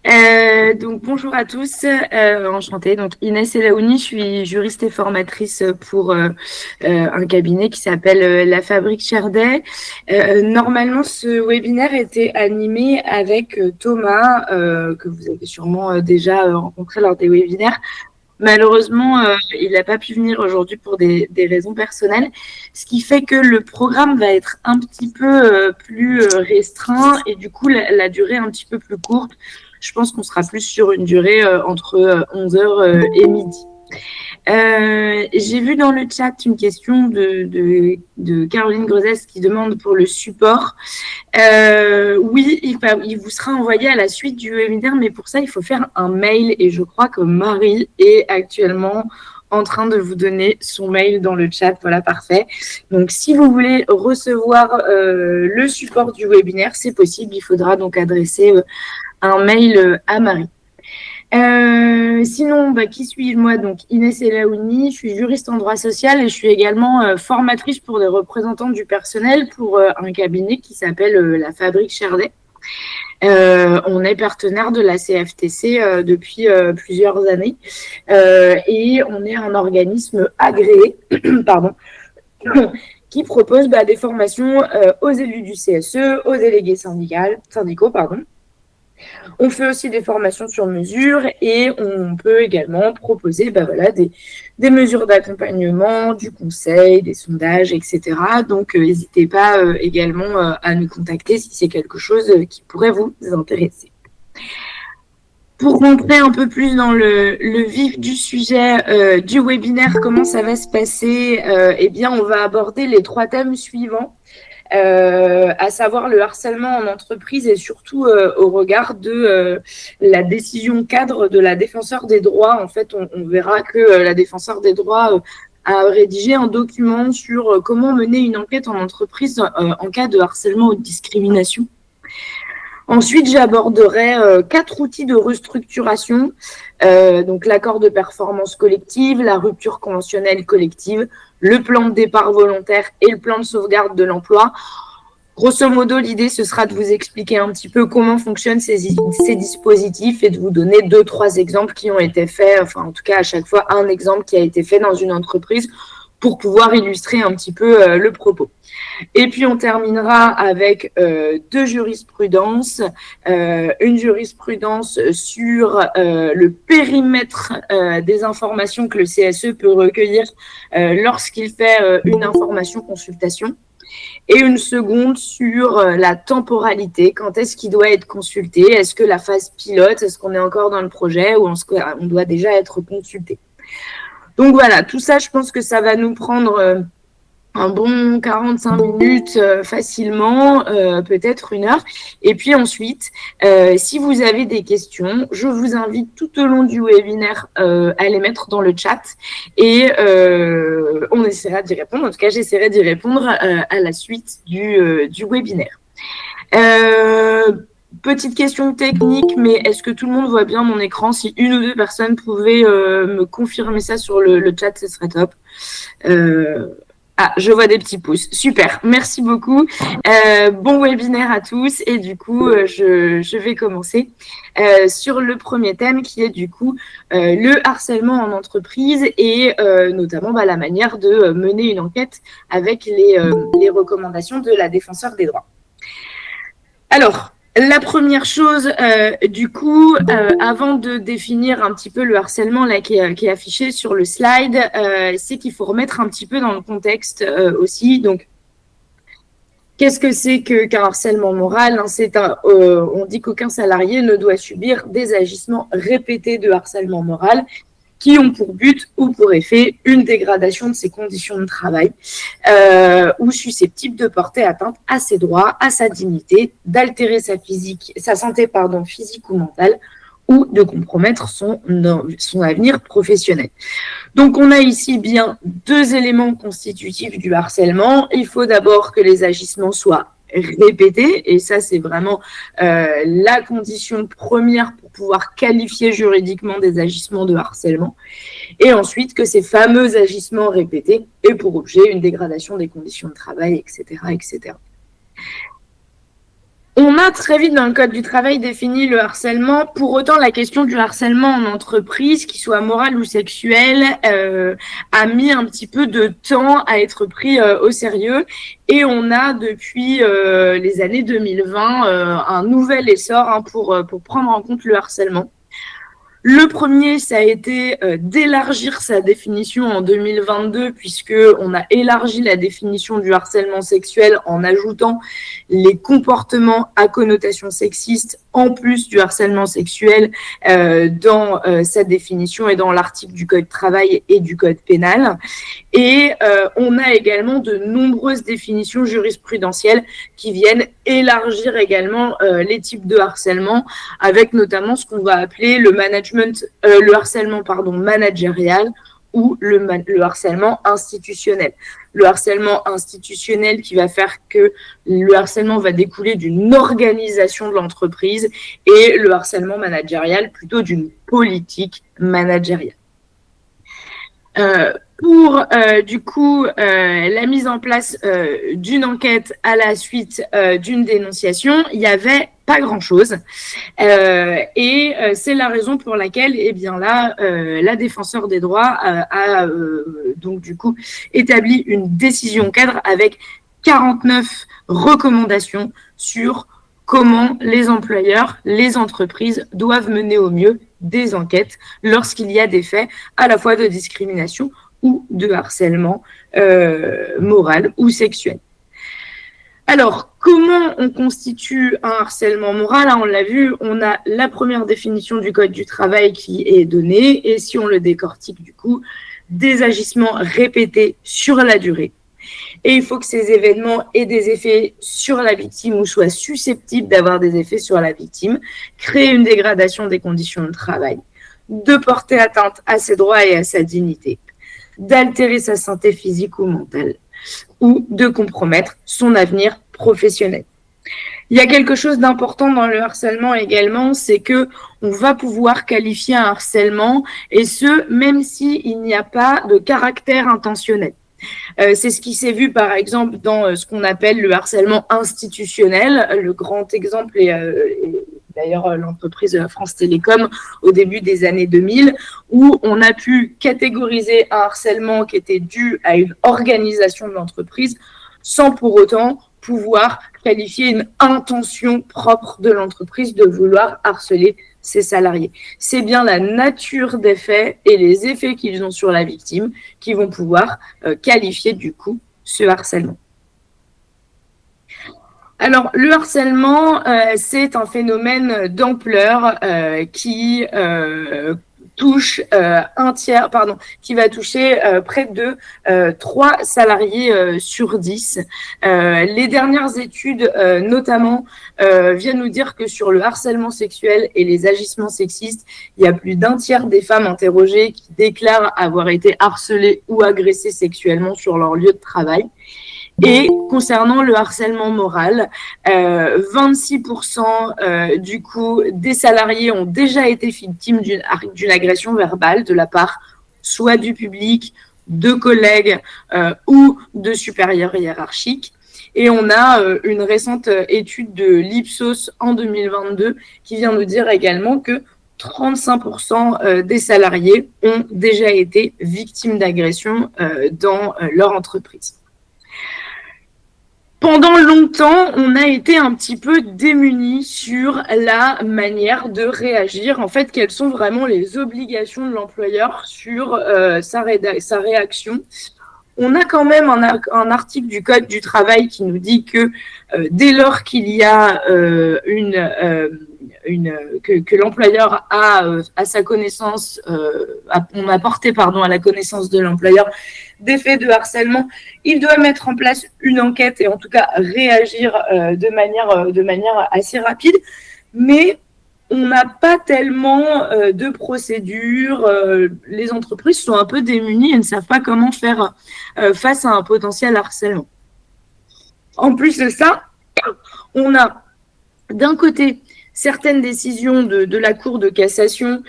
Donc bonjour à tous, enchantée. Donc Inès Elaouni, je suis juriste et formatrice pour un cabinet qui s'appelle La Fabrique Cherdet. Normalement, ce webinaire était animé avec Thomas, que vous avez sûrement déjà rencontré lors des webinaires. Malheureusement, il n'a pas pu venir aujourd'hui pour des raisons personnelles, ce qui fait que le programme va être un petit peu plus restreint et du coup la durée un petit peu plus courte. Je pense qu'on sera plus sur une durée entre 11 heures et midi. J'ai vu dans le chat une question de Caroline Grosès qui demande pour le support. Oui, il vous sera envoyé à la suite du webinaire, mais pour ça, il faut faire un mail et je crois que Marie est actuellement en train de vous donner son mail dans le chat. Voilà, parfait. Donc, si vous voulez recevoir le support du webinaire, c'est possible. Il faudra donc adresser un mail à Marie. Sinon, qui suis-je moi? Donc, Inès Elaouni, je suis juriste en droit social et je suis également formatrice pour des représentants du personnel pour un cabinet qui s'appelle La Fabrique Cherdet. On est partenaire de la CFTC depuis plusieurs années et on est un organisme agréé pardon, qui propose des formations aux élus du CSE, aux délégués syndicaux. On fait aussi des formations sur mesure et on peut également proposer des mesures d'accompagnement, du conseil, des sondages, etc. Donc, n'hésitez pas également à nous contacter si c'est quelque chose qui pourrait vous intéresser. Pour rentrer un peu plus dans le vif du sujet du webinaire, comment ça va se passer? Eh bien, on va aborder les 3 thèmes suivants. À savoir le harcèlement en entreprise et surtout au regard de la décision cadre de la défenseure des droits. En fait, on verra que la défenseure des droits a rédigé un document sur comment mener une enquête en entreprise en cas de harcèlement ou de discrimination. Ensuite, j'aborderai 4 outils de restructuration, donc l'accord de performance collective, la rupture conventionnelle collective, le plan de départ volontaire et le plan de sauvegarde de l'emploi. Grosso modo, l'idée, ce sera de vous expliquer un petit peu comment fonctionnent ces dispositifs et de vous donner 2-3 exemples qui ont été faits, enfin en tout cas à chaque fois un exemple qui a été fait dans une entreprise pour pouvoir illustrer un petit peu le propos. Et puis on terminera avec 2 jurisprudences, une jurisprudence sur le périmètre des informations que le CSE peut recueillir lorsqu'il fait une information consultation, et une seconde sur la temporalité, quand est-ce qu'il doit être consulté, est-ce que la phase pilote, est-ce qu'on est encore dans le projet ou est-ce qu'on doit déjà être consulté. Donc voilà, tout ça, je pense que ça va nous prendre un bon 45 minutes facilement, peut-être 1 heure. Et puis ensuite, si vous avez des questions, je vous invite tout au long du webinaire à les mettre dans le chat et on essaiera d'y répondre. En tout cas, j'essaierai d'y répondre à la suite du webinaire. Petite question technique, mais est-ce que tout le monde voit bien mon écran? Si 1 ou 2 personnes pouvaient me confirmer ça sur le chat, ce serait top. Je vois des petits pouces. Super, merci beaucoup. Bon webinaire à tous. Et du coup, je vais commencer sur le premier thème qui est du coup le harcèlement en entreprise et notamment la manière de mener une enquête avec les recommandations de la défenseure des droits. Alors, la première chose, avant de définir un petit peu le harcèlement qui est affiché sur le slide, c'est qu'il faut remettre un petit peu dans le contexte aussi. Donc, qu'est-ce que c'est qu'un harcèlement moral? On dit qu'aucun salarié ne doit subir des agissements répétés de harcèlement moral qui ont pour but ou pour effet une dégradation de ses conditions de travail ou susceptibles de porter atteinte à ses droits, à sa dignité, d'altérer sa santé physique ou mentale ou de compromettre son avenir professionnel. Donc, on a ici bien 2 éléments constitutifs du harcèlement. Il faut d'abord que les agissements soient répétés, et ça, c'est vraiment la condition première pour pouvoir qualifier juridiquement des agissements de harcèlement. Et ensuite, que ces fameux agissements répétés aient pour objet une dégradation des conditions de travail, etc., etc. On a très vite dans le Code du travail défini le harcèlement. Pour autant, la question du harcèlement en entreprise, qu'il soit moral ou sexuel, a mis un petit peu de temps à être pris au sérieux. Et on a depuis les années 2020 un nouvel essor pour prendre en compte le harcèlement. Le premier, ça a été d'élargir sa définition en 2022, puisqu'on a élargi la définition du harcèlement sexuel en ajoutant les comportements à connotation sexiste en plus du harcèlement sexuel dans sa définition et dans l'article du Code du travail et du Code pénal. Et on a également de nombreuses définitions jurisprudentielles qui viennent élargir également les types de harcèlement, avec notamment ce qu'on va appeler le harcèlement managérial ou le harcèlement institutionnel. Le harcèlement institutionnel qui va faire que le harcèlement va découler d'une organisation de l'entreprise et le harcèlement managérial plutôt d'une politique managériale. Pour la mise en place d'une enquête à la suite d'une dénonciation, il n'y avait pas grand-chose. Et c'est la raison pour laquelle, la défenseur des droits a établi une décision cadre avec 49 recommandations sur comment les employeurs, les entreprises doivent mener au mieux des enquêtes lorsqu'il y a des faits à la fois de discrimination ou de harcèlement moral ou sexuel. Alors, comment on constitue un harcèlement moral ? On l'a vu, on a la première définition du Code du travail qui est donnée, et si on le décortique des agissements répétés sur la durée. Et il faut que ces événements aient des effets sur la victime ou soient susceptibles d'avoir des effets sur la victime, créer une dégradation des conditions de travail, de porter atteinte à ses droits et à sa dignité, d'altérer sa santé physique ou mentale, ou de compromettre son avenir professionnel. Il y a quelque chose d'important dans le harcèlement également, c'est que on va pouvoir qualifier un harcèlement, et ce, même s'il n'y a pas de caractère intentionnel. C'est ce qui s'est vu par exemple dans ce qu'on appelle le harcèlement institutionnel. Le grand exemple est d'ailleurs l'entreprise France Télécom au début des années 2000, où on a pu catégoriser un harcèlement qui était dû à une organisation de l'entreprise sans pour autant pouvoir qualifier une intention propre de l'entreprise de vouloir harceler ses salariés. C'est bien la nature des faits et les effets qu'ils ont sur la victime qui vont pouvoir qualifier ce harcèlement. Alors, le harcèlement, c'est un phénomène d'ampleur qui va toucher près de 3 salariés sur 10. Les dernières études, notamment, viennent nous dire que sur le harcèlement sexuel et les agissements sexistes, il y a plus d'un tiers des femmes interrogées qui déclarent avoir été harcelées ou agressées sexuellement sur leur lieu de travail. Et concernant le harcèlement moral, 26% des salariés ont déjà été victimes d'une agression verbale de la part soit du public, de collègues ou de supérieurs hiérarchiques. Et on a une récente étude de l'Ipsos en 2022 qui vient nous dire également que 35% des salariés ont déjà été victimes d'agression dans leur entreprise. Pendant longtemps, on a été un petit peu démunis sur la manière de réagir. En fait, quelles sont vraiment les obligations de l'employeur sur sa réaction. On a quand même un article du Code du travail qui nous dit que dès lors qu'il y a que l'employeur a à sa connaissance, on a porté à la connaissance de l'employeur des faits de harcèlement, il doit mettre en place une enquête et en tout cas réagir de manière assez rapide. Mais on n'a pas tellement de procédures. Les entreprises sont un peu démunies et ne savent pas comment faire face à un potentiel harcèlement. En plus de ça, on a d'un côté certaines décisions de la Cour de cassation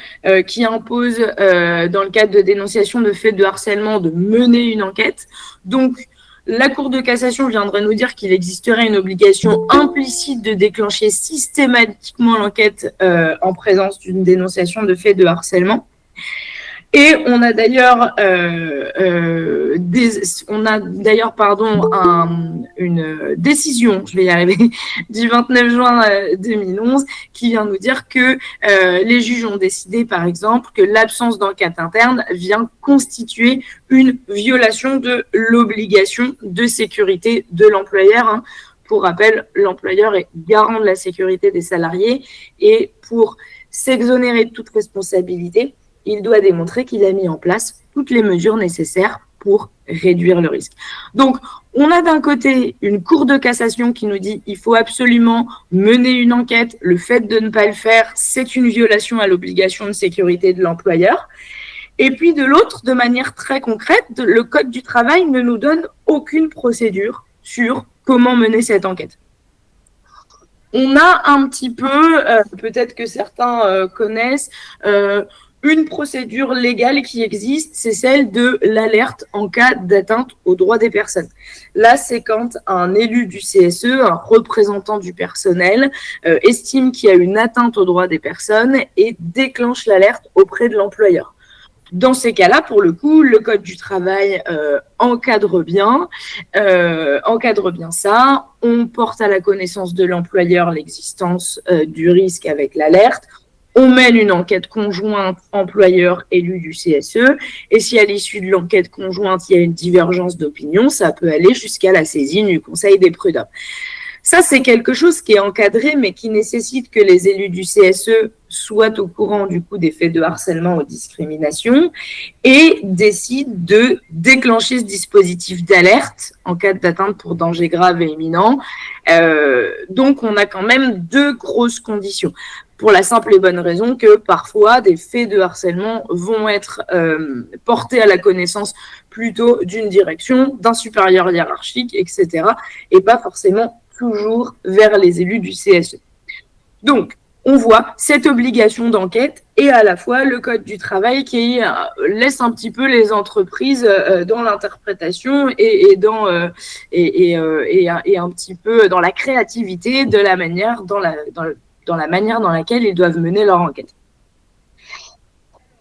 qui imposent, dans le cadre de dénonciation de faits de harcèlement, de mener une enquête. Donc, la Cour de cassation viendrait nous dire qu'il existerait une obligation implicite de déclencher systématiquement l'enquête en présence d'une dénonciation de faits de harcèlement. Et on a d'ailleurs, une décision, je vais y arriver, du 29 juin 2011 qui vient nous dire que les juges ont décidé, par exemple, que l'absence d'enquête interne vient constituer une violation de l'obligation de sécurité de l'employeur. Hein. Pour rappel, l'employeur est garant de la sécurité des salariés et pour s'exonérer de toute responsabilité, il doit démontrer qu'il a mis en place toutes les mesures nécessaires pour réduire le risque. Donc, on a d'un côté une cour de cassation qui nous dit qu'il faut absolument mener une enquête. Le fait de ne pas le faire, c'est une violation à l'obligation de sécurité de l'employeur. Et puis de l'autre, de manière très concrète, le Code du travail ne nous donne aucune procédure sur comment mener cette enquête. On a un petit peu, peut-être que certains connaissent, une procédure légale qui existe, c'est celle de l'alerte en cas d'atteinte aux droits des personnes. Là, c'est quand un élu du CSE, un représentant du personnel, estime qu'il y a une atteinte aux droits des personnes et déclenche l'alerte auprès de l'employeur. Dans ces cas-là, pour le coup, le Code du travail encadre bien ça. On porte à la connaissance de l'employeur l'existence du risque avec l'alerte. On mène une enquête conjointe employeur élu du CSE et si à l'issue de l'enquête conjointe, il y a une divergence d'opinion, ça peut aller jusqu'à la saisine du Conseil des prud'hommes. Ça, c'est quelque chose qui est encadré, mais qui nécessite que les élus du CSE soient au courant du coup des faits de harcèlement ou discrimination et décident de déclencher ce dispositif d'alerte en cas d'atteinte pour danger grave et imminent. Donc, on a quand même deux grosses conditions. Pour la simple et bonne raison que parfois des faits de harcèlement vont être portés à la connaissance plutôt d'une direction, d'un supérieur hiérarchique, etc. et pas forcément toujours vers les élus du CSE. Donc, on voit cette obligation d'enquête et à la fois le Code du travail qui laisse un petit peu les entreprises dans l'interprétation et un petit peu dans la créativité de la manière dans la manière dans laquelle ils doivent mener leur enquête.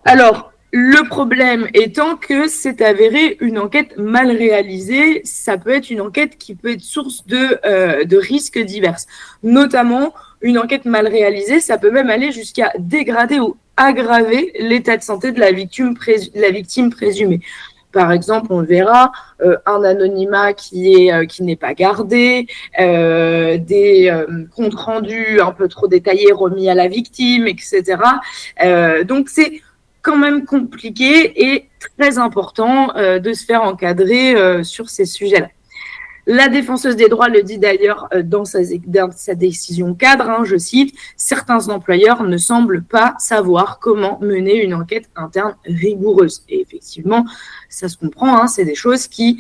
Alors, le problème étant que c'est avéré une enquête mal réalisée, ça peut être une enquête qui peut être source de risques divers. Notamment, une enquête mal réalisée, ça peut même aller jusqu'à dégrader ou aggraver l'état de santé de la victime présumée. Par exemple, on verra un anonymat qui n'est pas gardé, des comptes rendus un peu trop détaillés remis à la victime, etc. Donc, c'est quand même compliqué et très important de se faire encadrer sur ces sujets-là. La défenseuse des droits le dit d'ailleurs dans sa décision cadre, hein, je cite, « Certains employeurs ne semblent pas savoir comment mener une enquête interne rigoureuse ». Et effectivement, ça se comprend, hein, c'est des choses qui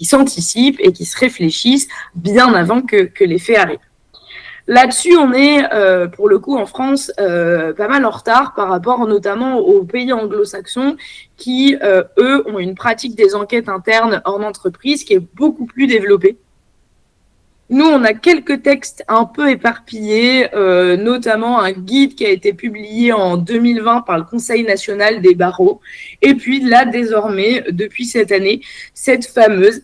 s'anticipent et qui se réfléchissent bien avant que les faits arrivent. Là-dessus, on est, pour le coup, en France, pas mal en retard par rapport notamment aux pays anglo-saxons qui, eux, ont une pratique des enquêtes internes en entreprise qui est beaucoup plus développée. Nous, on a quelques textes un peu éparpillés, notamment un guide qui a été publié en 2020 par le Conseil national des barreaux. Et puis là, désormais, depuis cette année, cette fameuse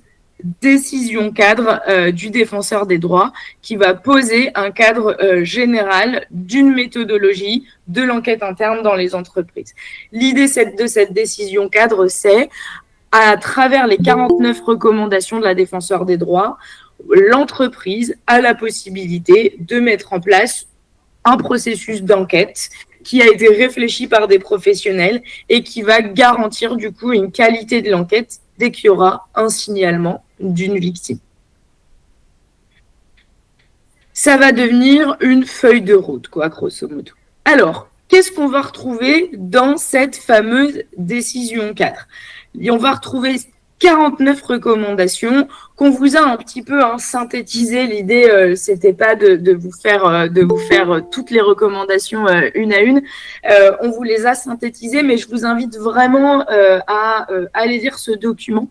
décision cadre du défenseur des droits qui va poser un cadre général d'une méthodologie de l'enquête interne dans les entreprises. L'idée de cette décision cadre, c'est, à travers les 49 recommandations de la défenseur des droits, l'entreprise a la possibilité de mettre en place un processus d'enquête qui a été réfléchi par des professionnels et qui va garantir du coup une qualité de l'enquête dès qu'il y aura un signalement d'une victime. Ça va devenir une feuille de route, quoi, grosso modo. Alors, qu'est-ce qu'on va retrouver dans cette fameuse décision cadre ? Et on va retrouver 49 recommandations qu'on vous a un petit peu synthétisé. L'idée, c'était pas de vous faire toutes les recommandations une à une. On vous les a synthétisées, mais je vous invite vraiment à aller lire ce document,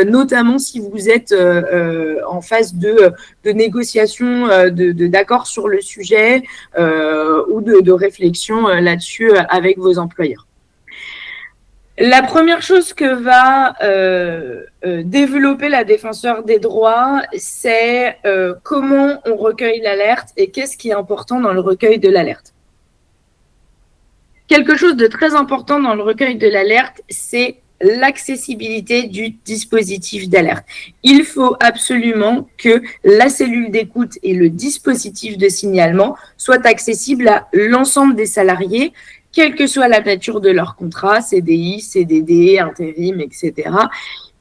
notamment si vous êtes en phase de négociation, d'accord sur le sujet ou de réflexion là-dessus avec vos employeurs. La première chose que va développer la défenseure des droits, c'est comment on recueille l'alerte et qu'est-ce qui est important dans le recueil de l'alerte. Quelque chose de très important dans le recueil de l'alerte, c'est l'accessibilité du dispositif d'alerte. Il faut absolument que la cellule d'écoute et le dispositif de signalement soient accessibles à l'ensemble des salariés, quelle que soit la nature de leur contrat, CDI, CDD, intérim, etc.,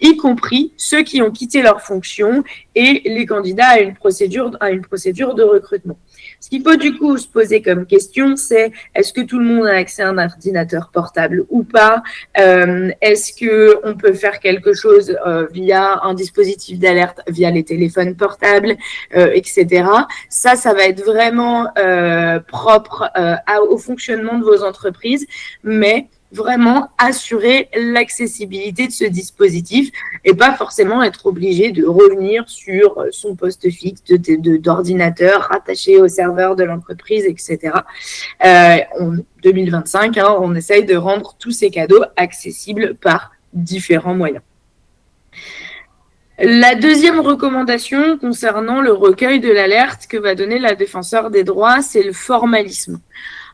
y compris ceux qui ont quitté leur fonction et les candidats à une procédure de recrutement. Ce qu'il faut du coup se poser comme question, c'est est-ce que tout le monde a accès à un ordinateur portable ou pas? Est-ce qu'on peut faire quelque chose via un dispositif d'alerte, via les téléphones portables, etc. Ça va être vraiment propre au fonctionnement de vos entreprises, mais vraiment assurer l'accessibilité de ce dispositif et pas forcément être obligé de revenir sur son poste fixe d'ordinateur rattaché au serveur de l'entreprise, etc. En 2025, on essaye de rendre tous ces cadeaux accessibles par différents moyens. La deuxième recommandation concernant le recueil de l'alerte que va donner la défenseure des droits, c'est le formalisme.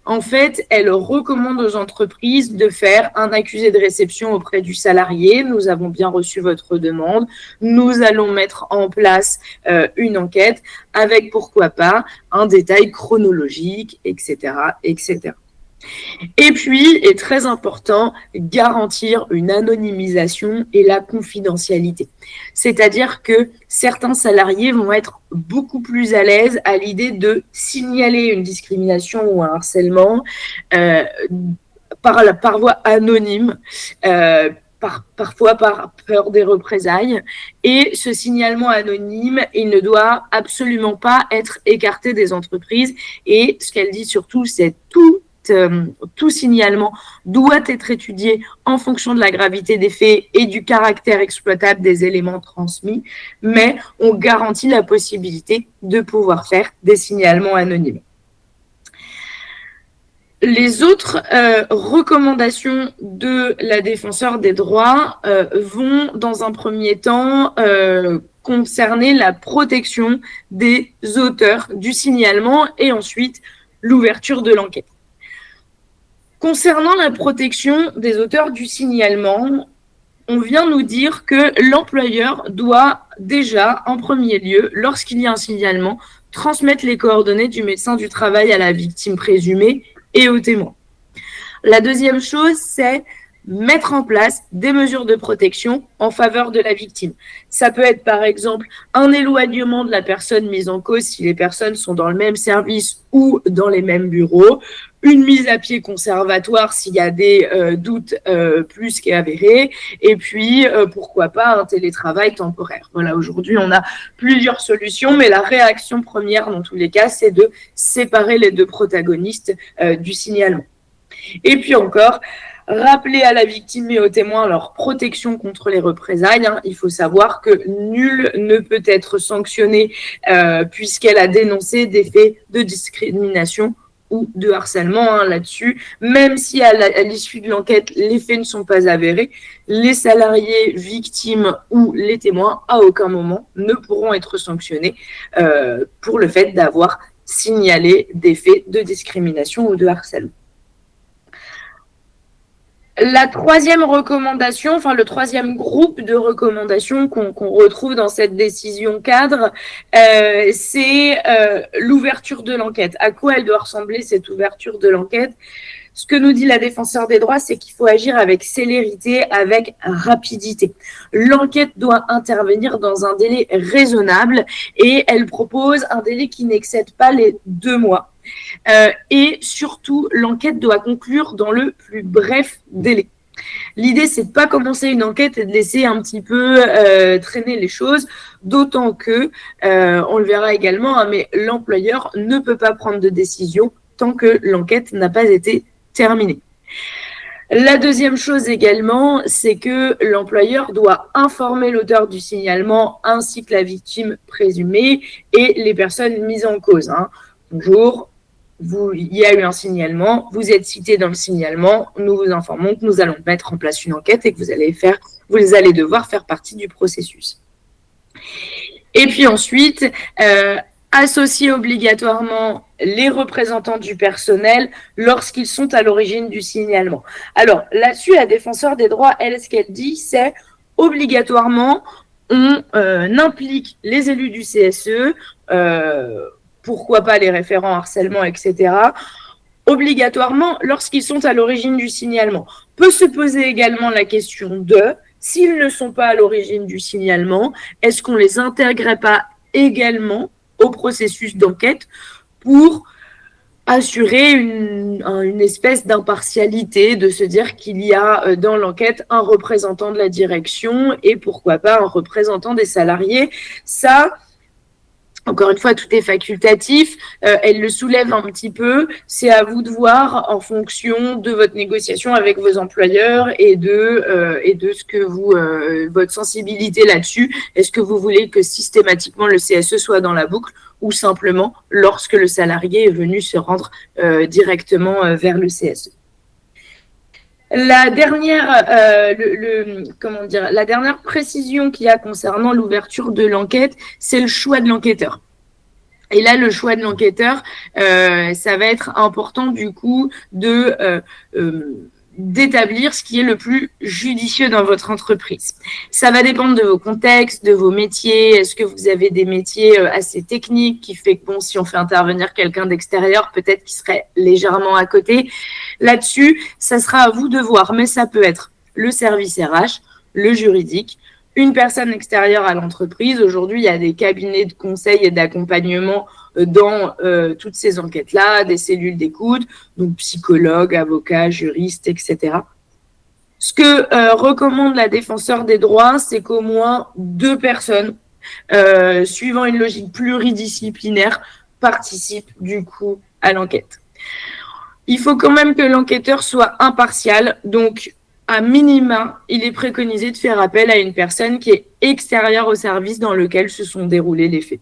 En fait, elle recommande aux entreprises de faire un accusé de réception auprès du salarié. Nous avons bien reçu votre demande. Nous allons mettre en place une enquête avec, pourquoi pas, un détail chronologique, etc., etc. Et puis, et très important, garantir une anonymisation et la confidentialité. C'est-à-dire que certains salariés vont être beaucoup plus à l'aise à l'idée de signaler une discrimination ou un harcèlement par voie anonyme, parfois par peur des représailles. Et ce signalement anonyme, il ne doit absolument pas être écarté des entreprises. Et ce qu'elle dit surtout, c'est tout signalement doit être étudié en fonction de la gravité des faits et du caractère exploitable des éléments transmis, mais on garantit la possibilité de pouvoir faire des signalements anonymes. Les autres recommandations de la défenseure des droits vont, dans un premier temps, concerner la protection des auteurs du signalement et ensuite l'ouverture de l'enquête. Concernant la protection des auteurs du signalement, on vient nous dire que l'employeur doit déjà, en premier lieu, lorsqu'il y a un signalement, transmettre les coordonnées du médecin du travail à la victime présumée et au témoin. La deuxième chose, c'est mettre en place des mesures de protection en faveur de la victime. Ça peut être par exemple un éloignement de la personne mise en cause si les personnes sont dans le même service ou dans les mêmes bureaux, une mise à pied conservatoire s'il y a des doutes plus qu'avérés, et puis pourquoi pas un télétravail temporaire. Voilà, aujourd'hui on a plusieurs solutions, mais la réaction première dans tous les cas, c'est de séparer les deux protagonistes du signalement. Et puis encore, rappeler à la victime et aux témoins leur protection contre les représailles. Il faut savoir que nul ne peut être sanctionné puisqu'elle a dénoncé des faits de discrimination ou de harcèlement là-dessus. Même si à l'issue de l'enquête, les faits ne sont pas avérés, les salariés, victimes ou les témoins, à aucun moment, ne pourront être sanctionnés pour le fait d'avoir signalé des faits de discrimination ou de harcèlement. La troisième recommandation, enfin le troisième groupe de recommandations qu'on retrouve dans cette décision cadre, c'est l'ouverture de l'enquête. À quoi elle doit ressembler cette ouverture de l'enquête ? Ce que nous dit la défenseure des droits, c'est qu'il faut agir avec célérité, avec rapidité. L'enquête doit intervenir dans un délai raisonnable et elle propose un délai qui n'excède pas les 2 mois. Et surtout, l'enquête doit conclure dans le plus bref délai. L'idée, c'est de pas commencer une enquête et de laisser un petit peu traîner les choses, d'autant que, on le verra également, hein, mais l'employeur ne peut pas prendre de décision tant que l'enquête n'a pas été terminée. La deuxième chose également, c'est que l'employeur doit informer l'auteur du signalement ainsi que la victime présumée et les personnes mises en cause. Hein. Bonjour, il y a eu un signalement, vous êtes cité dans le signalement, nous vous informons que nous allons mettre en place une enquête et que vous allez devoir faire partie du processus. Et puis ensuite, associer obligatoirement les représentants du personnel lorsqu'ils sont à l'origine du signalement. Alors là-dessus, la défenseur des droits, elle, ce qu'elle dit, c'est obligatoirement, on implique les élus du CSE, pourquoi pas les référents harcèlement, etc., obligatoirement lorsqu'ils sont à l'origine du signalement. Peut se poser également la question de, s'ils ne sont pas à l'origine du signalement, est-ce qu'on les intégrerait pas également au processus d'enquête pour assurer une espèce d'impartialité, de se dire qu'il y a dans l'enquête un représentant de la direction et pourquoi pas un représentant des salariés. Ça, encore une fois, tout est facultatif. Elle le soulève un petit peu. C'est à vous de voir en fonction de votre négociation avec vos employeurs et de ce que votre sensibilité là-dessus. Est-ce que vous voulez que systématiquement le CSE soit dans la boucle ou simplement lorsque le salarié est venu se rendre directement vers le CSE? La dernière, la dernière précision qu'il y a concernant l'ouverture de l'enquête, c'est le choix de l'enquêteur. Et là, le choix de l'enquêteur, ça va être important du coup d'établir ce qui est le plus judicieux dans votre entreprise. Ça va dépendre de vos contextes, de vos métiers. Est-ce que vous avez des métiers assez techniques qui fait que, bon, si on fait intervenir quelqu'un d'extérieur, peut-être qu'il serait légèrement à côté. Là-dessus, ça sera à vous de voir, mais ça peut être le service RH, le juridique, une personne extérieure à l'entreprise. Aujourd'hui, il y a des cabinets de conseil et d'accompagnement dans toutes ces enquêtes-là, des cellules d'écoute, donc psychologues, avocats, juristes, etc. Ce que recommande la défenseure des droits, c'est qu'au moins 2 personnes, suivant une logique pluridisciplinaire, participent du coup à l'enquête. Il faut quand même que l'enquêteur soit impartial, donc à minima, il est préconisé de faire appel à une personne qui est extérieure au service dans lequel se sont déroulés les faits.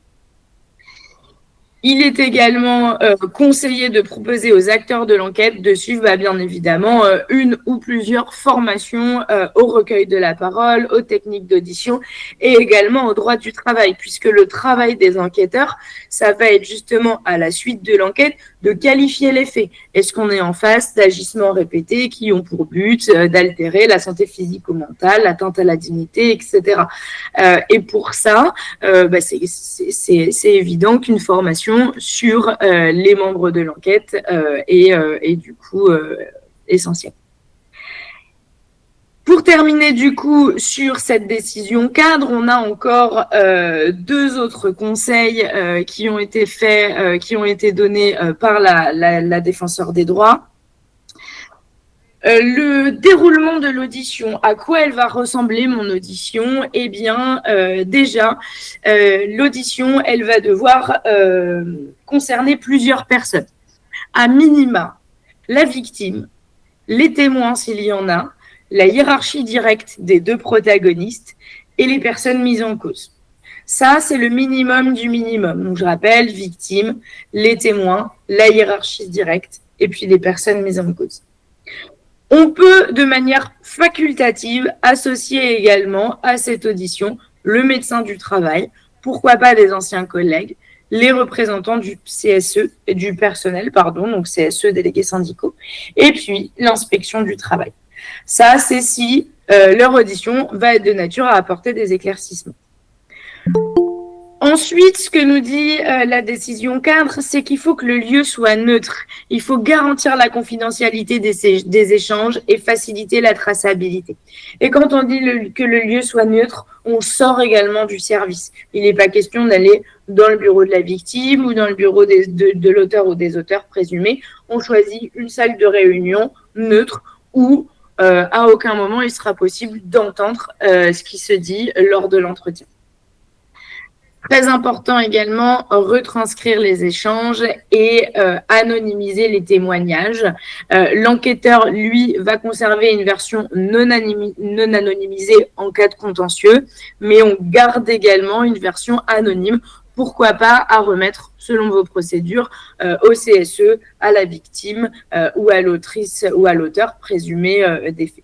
Il est également conseillé de proposer aux acteurs de l'enquête de suivre bien évidemment une ou plusieurs formations au recueil de la parole, aux techniques d'audition et également au droit du travail, puisque le travail des enquêteurs, ça va être justement à la suite de l'enquête de qualifier les faits. Est-ce qu'on est en face d'agissements répétés qui ont pour but d'altérer la santé physique ou mentale, l'atteinte à la dignité, etc. Et pour ça, c'est évident qu'une formation sur les membres de l'enquête est du coup essentielle. Pour terminer du coup sur cette décision cadre, on a encore 2 autres conseils qui ont été faits, qui ont été donnés par la défenseure des droits. Le déroulement de l'audition, à quoi elle va ressembler mon audition? Eh bien, déjà, l'audition, elle va devoir concerner plusieurs personnes. À minima, la victime, les témoins s'il y en a, la hiérarchie directe des 2 protagonistes et les personnes mises en cause. Ça, c'est le minimum du minimum. Donc, je rappelle, victime, les témoins, la hiérarchie directe et puis les personnes mises en cause. On peut, de manière facultative, associer également à cette audition le médecin du travail, pourquoi pas des anciens collègues, les représentants du CSE, du personnel, donc CSE, délégués syndicaux, et puis l'inspection du travail. Ça, c'est si leur audition va être de nature à apporter des éclaircissements. Ensuite, ce que nous dit la décision cadre, c'est qu'il faut que le lieu soit neutre. Il faut garantir la confidentialité des échanges et faciliter la traçabilité. Et quand on dit que le lieu soit neutre, on sort également du service. Il n'est pas question d'aller dans le bureau de la victime ou dans le bureau de l'auteur ou des auteurs présumés. On choisit une salle de réunion neutre où à aucun moment il sera possible d'entendre ce qui se dit lors de l'entretien. Très important également, retranscrire les échanges et anonymiser les témoignages. L'enquêteur, lui, va conserver une version non anonymisée en cas de contentieux, mais on garde également une version anonyme, pourquoi pas à remettre, selon vos procédures, au CSE, à la victime ou à l'autrice ou à l'auteur présumé des faits.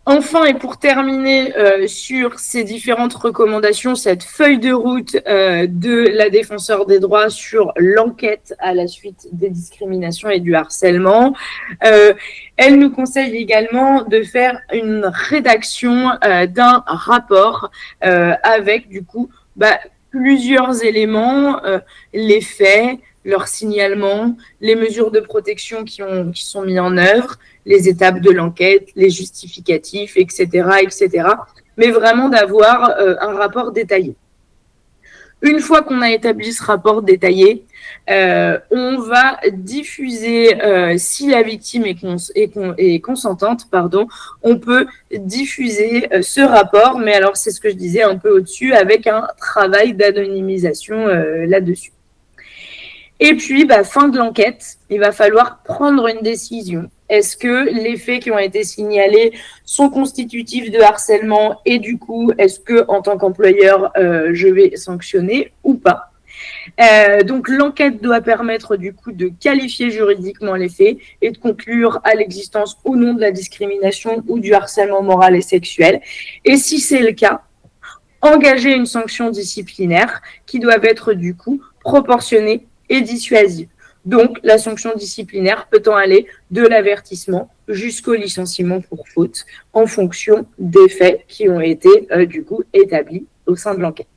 Enfin, et pour terminer sur ces différentes recommandations, cette feuille de route de la défenseure des droits sur l'enquête à la suite des discriminations et du harcèlement, elle nous conseille également de faire une rédaction d'un rapport avec du coup plusieurs éléments, les faits, leur signalement, les mesures de protection qui sont mises en œuvre, les étapes de l'enquête, les justificatifs, etc., etc. Mais vraiment d'avoir un rapport détaillé. Une fois qu'on a établi ce rapport détaillé, on va diffuser, si la victime est consentante, on peut diffuser ce rapport, mais alors c'est ce que je disais un peu au-dessus, avec un travail d'anonymisation là-dessus. Et puis, fin de l'enquête, il va falloir prendre une décision. Est-ce que les faits qui ont été signalés sont constitutifs de harcèlement et du coup, est-ce que en tant qu'employeur, je vais sanctionner ou pas? Donc, l'enquête doit permettre du coup de qualifier juridiquement les faits et de conclure à l'existence ou non de la discrimination ou du harcèlement moral et sexuel. Et si c'est le cas, engager une sanction disciplinaire qui doit être du coup proportionnée et dissuasive. Donc, la sanction disciplinaire peut en aller de l'avertissement jusqu'au licenciement pour faute en fonction des faits qui ont été du coup établis au sein de l'enquête.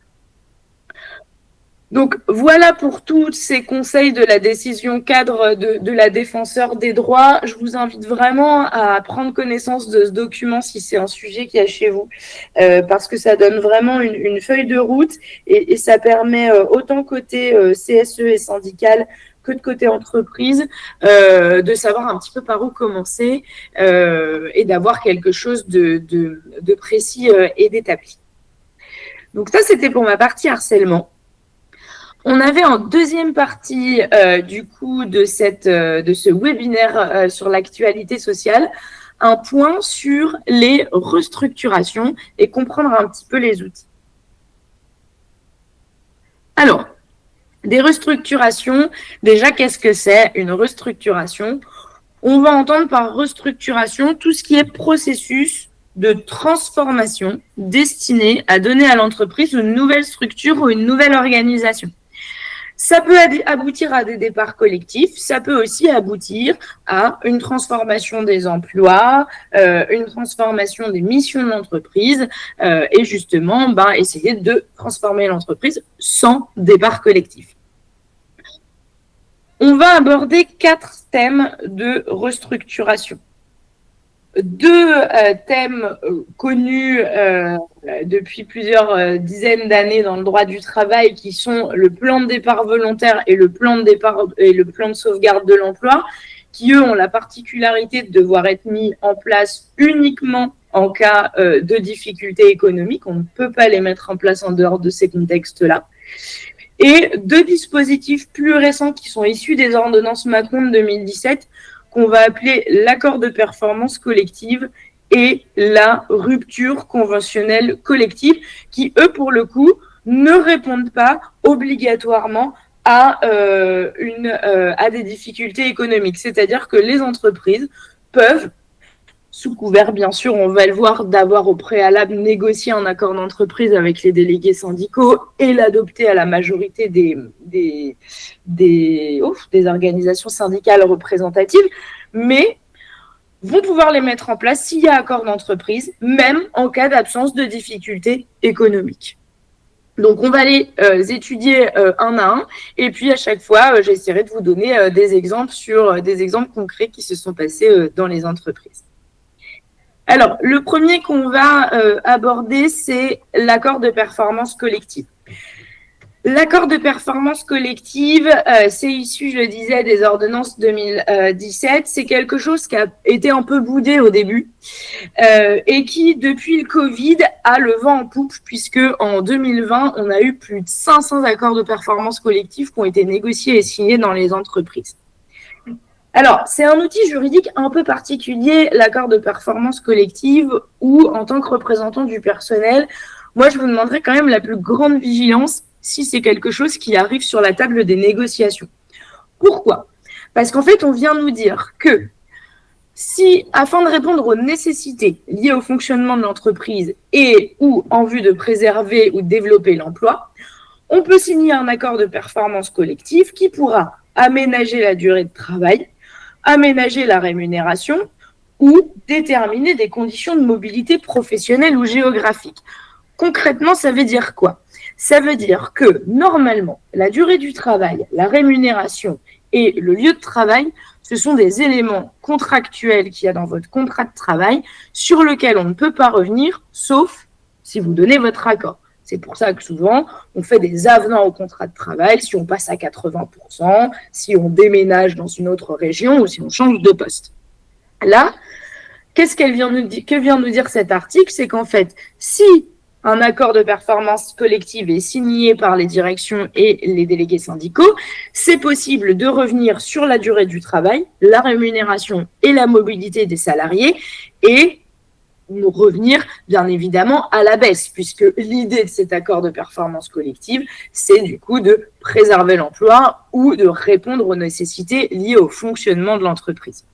Donc, voilà pour tous ces conseils de la décision cadre de la défenseure des droits. Je vous invite vraiment à prendre connaissance de ce document si c'est un sujet qui est chez vous, parce que ça donne vraiment une feuille de route et ça permet autant côté CSE et syndical que de côté entreprise, de savoir un petit peu par où commencer et d'avoir quelque chose de précis et d'établi. Donc ça, c'était pour ma partie harcèlement. On avait en deuxième partie du coup de ce webinaire sur l'actualité sociale un point sur les restructurations et comprendre un petit peu les outils. Alors, des restructurations, déjà qu'est-ce que c'est une restructuration? On va entendre par restructuration tout ce qui est processus de transformation destiné à donner à l'entreprise une nouvelle structure ou une nouvelle organisation. Ça peut aboutir à des départs collectifs, ça peut aussi aboutir à une transformation des emplois, une transformation des missions de l'entreprise et justement essayer de transformer l'entreprise sans départ collectif. On va aborder 4 thèmes de restructuration. 2 thèmes connus depuis plusieurs dizaines d'années dans le droit du travail qui sont le plan de départ volontaire et le plan de sauvegarde de l'emploi qui, eux, ont la particularité de devoir être mis en place uniquement en cas de difficultés économiques. On ne peut pas les mettre en place en dehors de ces contextes-là. Et 2 dispositifs plus récents qui sont issus des ordonnances Macron de 2017 qu'on va appeler l'accord de performance collective et la rupture conventionnelle collective, qui, eux, pour le coup, ne répondent pas obligatoirement à des difficultés économiques. C'est-à-dire que les entreprises peuvent, sous couvert, bien sûr, on va le voir, d'avoir au préalable négocié un accord d'entreprise avec les délégués syndicaux et l'adopter à la majorité des organisations syndicales représentatives, mais vont pouvoir les mettre en place s'il y a accord d'entreprise, même en cas d'absence de difficultés économiques. Donc, on va les étudier un à un, et puis à chaque fois, j'essaierai de vous donner des exemples concrets qui se sont passés dans les entreprises. Alors, le premier qu'on va aborder, c'est l'accord de performance collective. L'accord de performance collective, c'est issu, je le disais, des ordonnances 2017. C'est quelque chose qui a été un peu boudé au début et qui, depuis le Covid, a le vent en poupe, puisque en 2020, on a eu plus de 500 accords de performance collective qui ont été négociés et signés dans les entreprises. Alors, c'est un outil juridique un peu particulier, l'accord de performance collective, où, en tant que représentant du personnel, moi, je vous demanderais quand même la plus grande vigilance si c'est quelque chose qui arrive sur la table des négociations. Pourquoi ? Parce qu'en fait, on vient nous dire que si, afin de répondre aux nécessités liées au fonctionnement de l'entreprise et ou en vue de préserver ou de développer l'emploi, on peut signer un accord de performance collective qui pourra aménager la durée de travail, aménager la rémunération ou déterminer des conditions de mobilité professionnelle ou géographique. Concrètement, ça veut dire quoi ? Ça veut dire que, normalement, la durée du travail, la rémunération et le lieu de travail, ce sont des éléments contractuels qu'il y a dans votre contrat de travail sur lequel on ne peut pas revenir, sauf si vous donnez votre accord. C'est pour ça que souvent, on fait des avenants au contrat de travail si on passe à 80%, si on déménage dans une autre région ou si on change de poste. Là, que vient nous dire cet article ? C'est qu'en fait, si un accord de performance collective est signé par les directions et les délégués syndicaux, c'est possible de revenir sur la durée du travail, la rémunération et la mobilité des salariés et nous revenir bien évidemment à la baisse, puisque l'idée de cet accord de performance collective, c'est du coup de préserver l'emploi ou de répondre aux nécessités liées au fonctionnement de l'entreprise.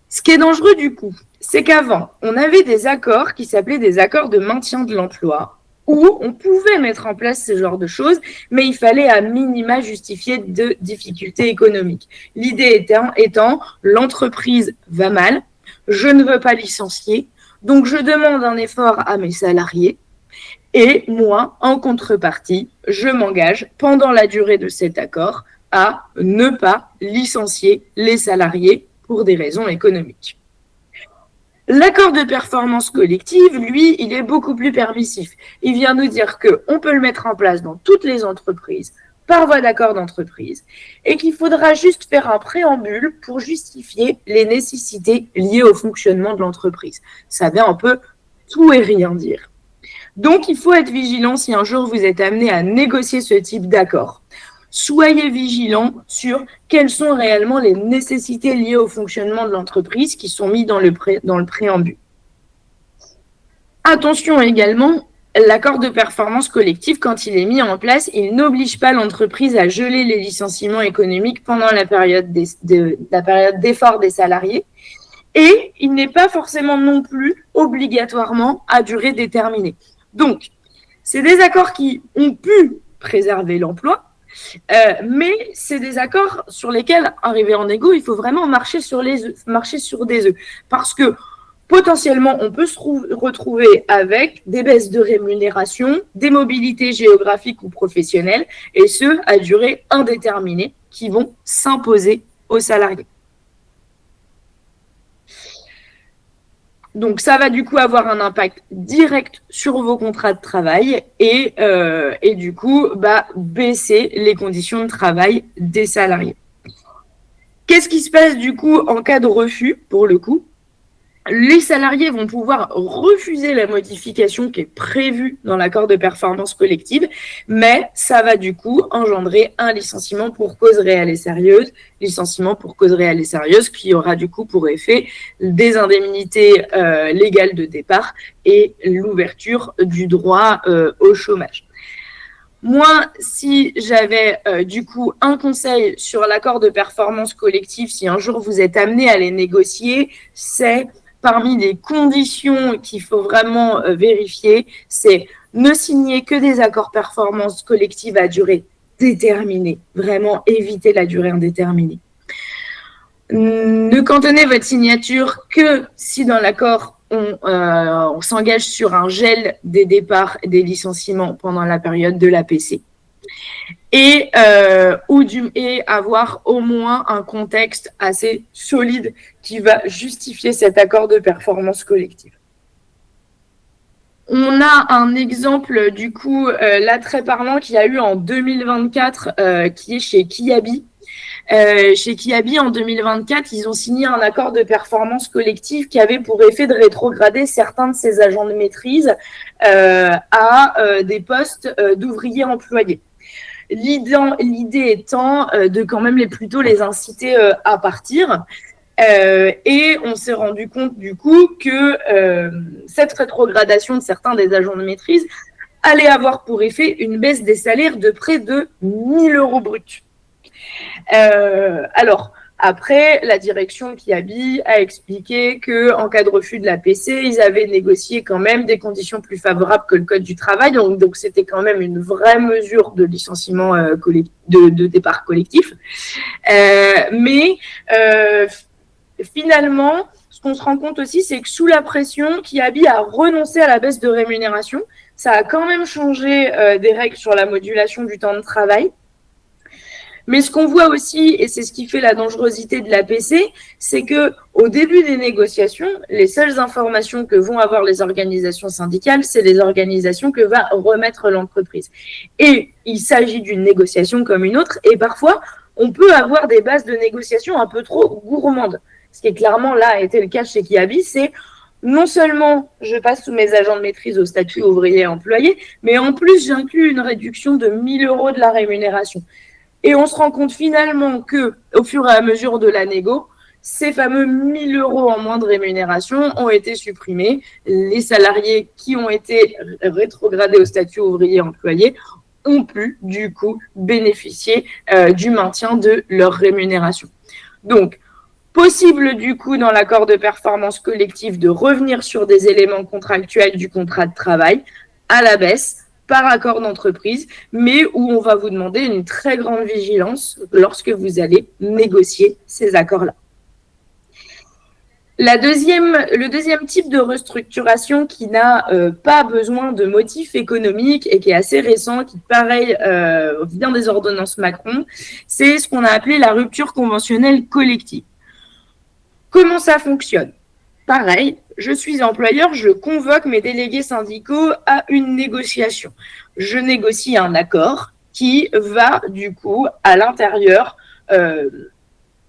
Ce qui est dangereux du coup, c'est qu'avant, on avait des accords qui s'appelaient des accords de maintien de l'emploi, où on pouvait mettre en place ce genre de choses, mais il fallait à minima justifier de difficultés économiques. L'idée étant, l'entreprise va mal, je ne veux pas licencier, donc je demande un effort à mes salariés, et moi, en contrepartie, je m'engage pendant la durée de cet accord à ne pas licencier les salariés pour des raisons économiques. L'accord de performance collective, lui, il est beaucoup plus permissif. Il vient nous dire qu'on peut le mettre en place dans toutes les entreprises par voie d'accord d'entreprise et qu'il faudra juste faire un préambule pour justifier les nécessités liées au fonctionnement de l'entreprise. Ça veut un peu tout et rien dire. Donc, il faut être vigilant si un jour vous êtes amené à négocier ce type d'accord. Soyez vigilants sur quelles sont réellement les nécessités liées au fonctionnement de l'entreprise qui sont mises dans le préambule. Attention également, l'accord de performance collective, quand il est mis en place, il n'oblige pas l'entreprise à geler les licenciements économiques pendant la période d'effort des salariés et il n'est pas forcément non plus obligatoirement à durée déterminée. Donc, c'est des accords qui ont pu préserver l'emploi, mais c'est des accords sur lesquels, arrivé en égo, il faut vraiment marcher sur des œufs. Parce que potentiellement, on peut se retrouver avec des baisses de rémunération, des mobilités géographiques ou professionnelles, et ce, à durée indéterminée, qui vont s'imposer aux salariés. Donc, ça va du coup avoir un impact direct sur vos contrats de travail et du coup, baisser les conditions de travail des salariés. Qu'est-ce qui se passe du coup en cas de refus, pour le coup ? Les salariés vont pouvoir refuser la modification qui est prévue dans l'accord de performance collective, mais ça va du coup engendrer un licenciement pour cause réelle et sérieuse, qui aura du coup pour effet des indemnités légales de départ et l'ouverture du droit au chômage. Moi, si j'avais du coup un conseil sur l'accord de performance collective, si un jour vous êtes amené à les négocier, c'est parmi les conditions qu'il faut vraiment vérifier, c'est ne signer que des accords performance collective à durée déterminée. Vraiment éviter la durée indéterminée. Ne cantonnez votre signature que si dans l'accord on s'engage sur un gel des départs et des licenciements pendant la période de l'APC et avoir au moins un contexte assez solide qui va justifier cet accord de performance collective. On a un exemple, du coup, là, très parlant, qu'il y a eu en 2024, qui est chez Kiabi. Chez Kiabi, en 2024, ils ont signé un accord de performance collective qui avait pour effet de rétrograder certains de ces agents de maîtrise à des postes d'ouvriers employés. L'idée étant de quand même plutôt les inciter à partir. Et on s'est rendu compte du coup que cette rétrogradation de certains des agents de maîtrise allait avoir pour effet une baisse des salaires de près de 1 000 € bruts. Alors, après, la direction Kiabi a expliqué qu'en cas de refus de la PC, ils avaient négocié quand même des conditions plus favorables que le Code du travail. Donc c'était quand même une vraie mesure de licenciement de départ collectif. Mais finalement, ce qu'on se rend compte aussi, c'est que sous la pression, Kiabi a renoncé à la baisse de rémunération. Ça a quand même changé des règles sur la modulation du temps de travail. Mais ce qu'on voit aussi, et c'est ce qui fait la dangerosité de l'APC, c'est que au début des négociations, les seules informations que vont avoir les organisations syndicales, c'est les organisations que va remettre l'entreprise. Et il s'agit d'une négociation comme une autre, et parfois, on peut avoir des bases de négociation un peu trop gourmandes. Ce qui est clairement là a été le cas chez Kiabi, c'est non seulement je passe tous mes agents de maîtrise au statut ouvrier employé, mais en plus j'inclus une réduction de 1 000 € de la rémunération. Et on se rend compte finalement que, au fur et à mesure de la négo, ces fameux 1 000 € en moins de rémunération ont été supprimés. Les salariés qui ont été rétrogradés au statut ouvrier employé ont pu, du coup, bénéficier du maintien de leur rémunération. Donc, possible, du coup, dans l'accord de performance collective, de revenir sur des éléments contractuels du contrat de travail à la baisse, par accord d'entreprise, mais où on va vous demander une très grande vigilance lorsque vous allez négocier ces accords-là. Le deuxième type de restructuration qui n'a pas besoin de motifs économiques et qui est assez récent, qui pareil vient des ordonnances Macron, c'est ce qu'on a appelé la rupture conventionnelle collective. Comment ça fonctionne ? Pareil, je suis employeur, je convoque mes délégués syndicaux à une négociation. Je négocie un accord qui va, du coup, à l'intérieur,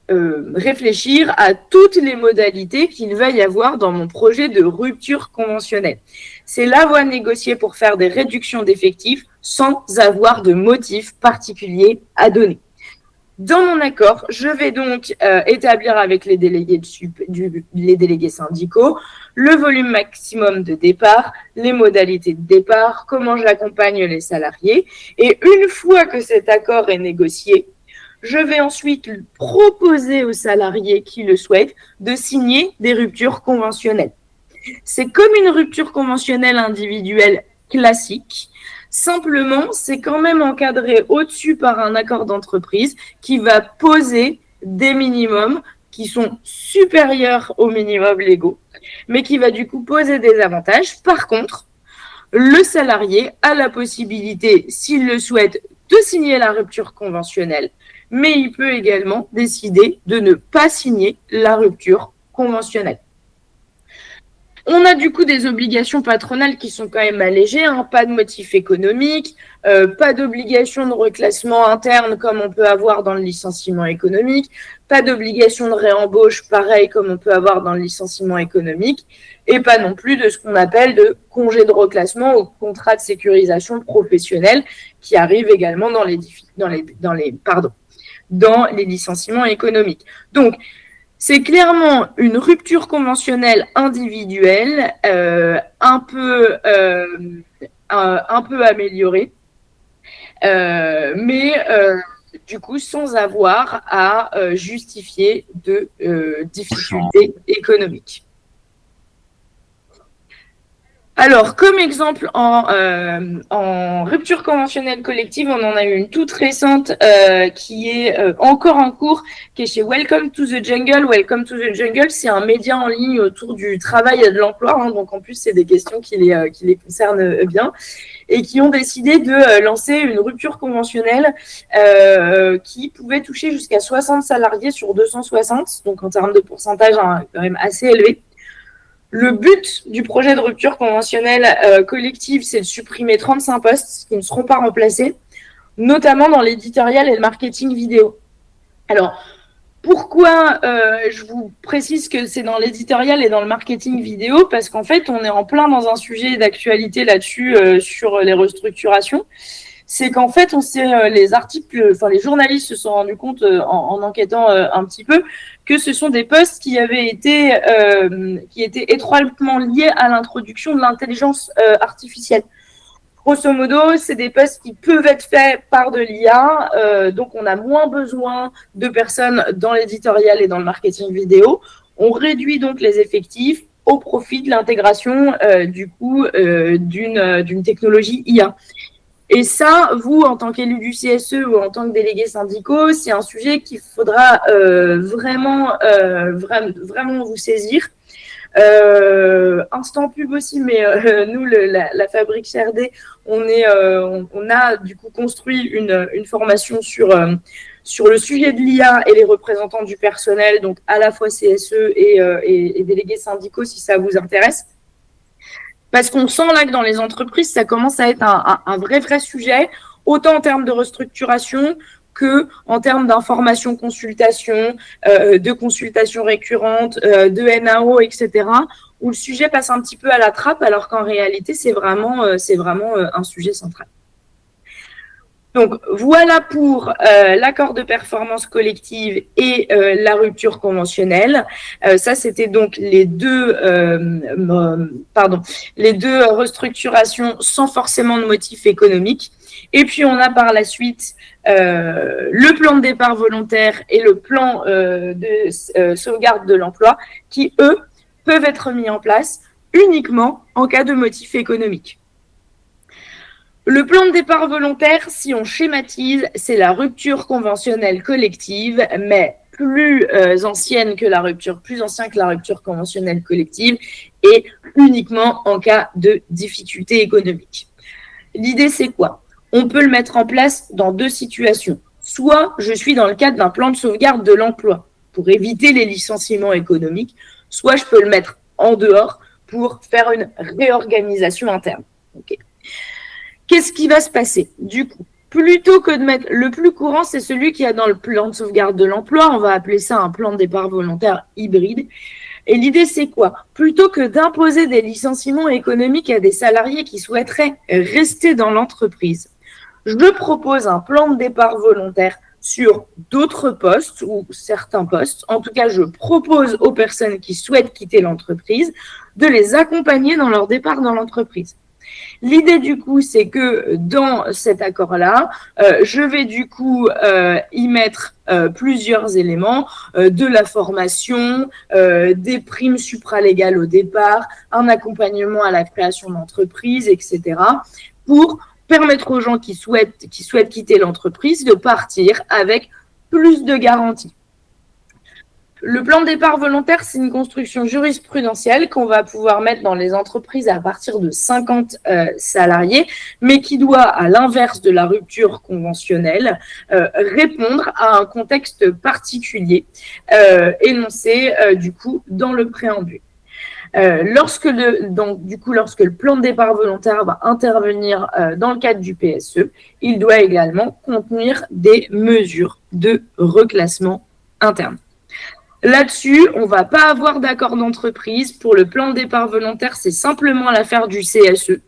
réfléchir à toutes les modalités qu'il va y avoir dans mon projet de rupture conventionnelle. C'est la voie négociée pour faire des réductions d'effectifs sans avoir de motif particulier à donner. Dans mon accord, je vais donc établir avec les délégués syndicaux le volume maximum de départ, les modalités de départ, comment j'accompagne les salariés. Et une fois que cet accord est négocié, je vais ensuite proposer aux salariés qui le souhaitent de signer des ruptures conventionnelles. C'est comme une rupture conventionnelle individuelle classique. Simplement, c'est quand même encadré au-dessus par un accord d'entreprise qui va poser des minimums qui sont supérieurs aux minimums légaux, mais qui va du coup poser des avantages. Par contre, le salarié a la possibilité, s'il le souhaite, de signer la rupture conventionnelle, mais il peut également décider de ne pas signer la rupture conventionnelle. On a du coup des obligations patronales qui sont quand même allégées, pas de motif économique, pas d'obligation de reclassement interne comme on peut avoir dans le licenciement économique, pas d'obligation de réembauche pareil comme on peut avoir dans le licenciement économique, et pas non plus de ce qu'on appelle de congé de reclassement ou contrat de sécurisation professionnelle qui arrive également dans les licenciements économiques. Donc, c'est clairement une rupture conventionnelle individuelle, un peu améliorée, mais du coup sans avoir à justifier de difficultés économiques. Alors, comme exemple en rupture conventionnelle collective, on en a eu une toute récente qui est encore en cours, qui est chez Welcome to the Jungle. Welcome to the Jungle, c'est un média en ligne autour du travail et de l'emploi, donc en plus, c'est des questions qui les concernent bien, et qui ont décidé de lancer une rupture conventionnelle qui pouvait toucher jusqu'à 60 salariés sur 260, donc en termes de pourcentage quand même assez élevé. Le but du projet de rupture conventionnelle collective, c'est de supprimer 35 postes qui ne seront pas remplacés, notamment dans l'éditorial et le marketing vidéo. Alors, pourquoi je vous précise que c'est dans l'éditorial et dans le marketing vidéo? Parce qu'en fait, on est en plein dans un sujet d'actualité là-dessus sur les restructurations. C'est qu'en fait, les journalistes se sont rendus compte en enquêtant un petit peu que ce sont des postes qui étaient étroitement liés à l'introduction de l'intelligence artificielle. Grosso modo, c'est des postes qui peuvent être faits par de l'IA, donc on a moins besoin de personnes dans l'éditorial et dans le marketing vidéo. On réduit donc les effectifs au profit de l'intégration d'une technologie IA. Et ça, vous, en tant qu'élu du CSE ou en tant que délégué syndicaux, c'est un sujet qu'il faudra vraiment vous saisir. Instant pub aussi, mais nous, la Fabrique CRD, on a du coup construit une formation sur le sujet de l'IA et les représentants du personnel, donc à la fois CSE et délégués syndicaux, si ça vous intéresse. Parce qu'on sent là que dans les entreprises, ça commence à être un vrai sujet, autant en termes de restructuration que en termes d'information, consultation, de consultation récurrente, de NAO, etc., où le sujet passe un petit peu à la trappe, alors qu'en réalité, c'est vraiment un sujet central. Donc, voilà pour l'accord de performance collective et la rupture conventionnelle. Ça, c'était donc les deux restructurations sans forcément de motif économique. Et puis, on a par la suite le plan de départ volontaire et le plan de sauvegarde de l'emploi qui, eux, peuvent être mis en place uniquement en cas de motif économique. Le plan de départ volontaire, si on schématise, c'est la rupture conventionnelle collective, mais plus ancien que la rupture conventionnelle collective et uniquement en cas de difficulté économique. L'idée, c'est quoi? On peut le mettre en place dans deux situations. Soit je suis dans le cadre d'un plan de sauvegarde de l'emploi pour éviter les licenciements économiques, soit je peux le mettre en dehors pour faire une réorganisation interne. Okay. Qu'est-ce qui va se passer? Du coup, plutôt que de mettre le plus courant, c'est celui qui est dans le plan de sauvegarde de l'emploi. On va appeler ça un plan de départ volontaire hybride. Et l'idée, c'est quoi? Plutôt que d'imposer des licenciements économiques à des salariés qui souhaiteraient rester dans l'entreprise, je propose un plan de départ volontaire sur d'autres postes ou certains postes. En tout cas, je propose aux personnes qui souhaitent quitter l'entreprise de les accompagner dans leur départ dans l'entreprise. L'idée du coup, c'est que dans cet accord-là, je vais du coup y mettre plusieurs éléments, de la formation, des primes supralégales au départ, un accompagnement à la création d'entreprise, etc., pour permettre aux gens qui souhaitent quitter l'entreprise de partir avec plus de garanties. Le plan de départ volontaire, c'est une construction jurisprudentielle qu'on va pouvoir mettre dans les entreprises à partir de 50 salariés, mais qui doit, à l'inverse de la rupture conventionnelle, répondre à un contexte particulier énoncé du coup dans le préambule. Lorsque le plan de départ volontaire va intervenir dans le cadre du PSE, il doit également contenir des mesures de reclassement interne. Là-dessus, on ne va pas avoir d'accord d'entreprise. Pour le plan de départ volontaire, c'est simplement l'affaire du CSE,